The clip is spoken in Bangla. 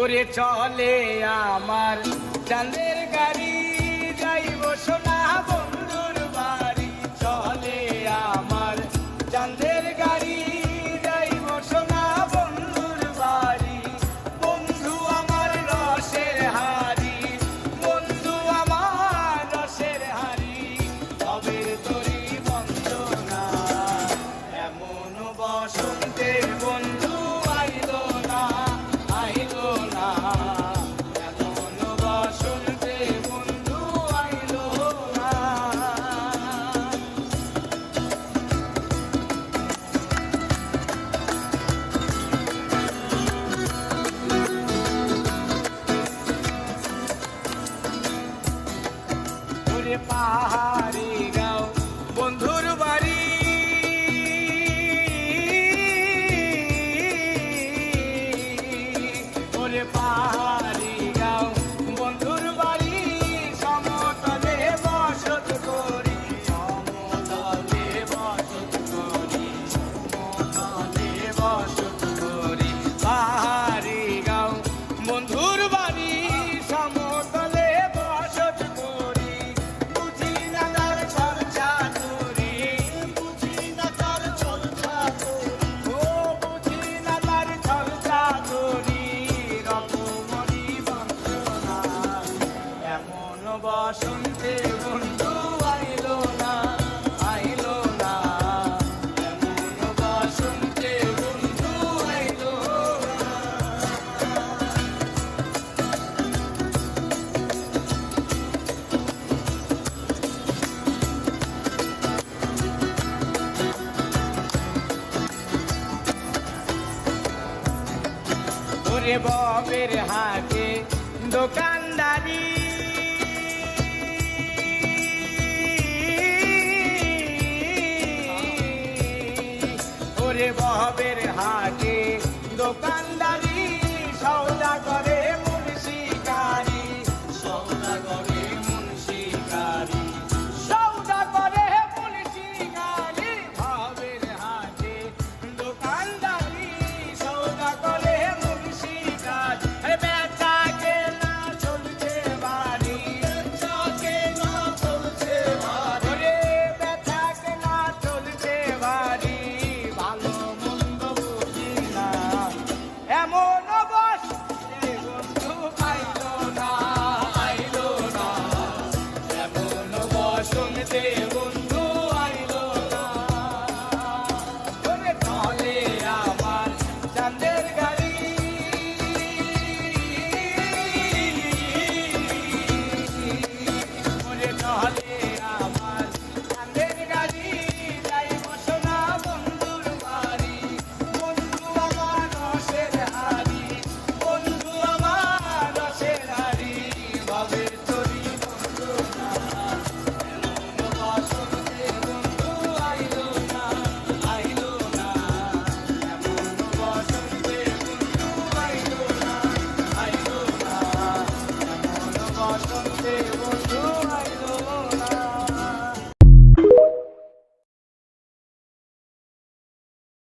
ওরে চলে আমার চাঁদের গাড়ি, যাইব সোনা বন্ধুর বাড়ি। চলে আমার চাঁদের গাড়ি, যাইব সোনা বন্ধুর বাড়ি। বন্ধু আমার রসের হাড়ি, বন্ধু আমার রসের হাড়ি। তবে তোরি বন্দনা, এমন বসন্তে বন্ধু আইলো না, আইলো না। এমন বসন্তে বন্ধু আইলো না। ওরে পাহাড়ি গাঁও বন্ধুর বাড়ি, ওরে পাহাড়ি গাঁও বন্ধুর বাড়ি। সমতলে বসত করি, সমতলে বসত করি, সমতলে বসত করি। পাহাড়ি গাঁও বন্ধুর বাড়ি, সমতলে বসত করি। বুঝি না তার চর্চা করি, বুঝি না তার চর্চা করি, ও বুঝি না তার চর্চা করি। রকমরি বন্দনা, এমন বসন্তে বন্ধু আইলো না, আইলো না। এমন বসন্তে বন্ধু আইলো না। ওরে ববের হাটে দোকানদারি, ওরে ববের হাটে দোকান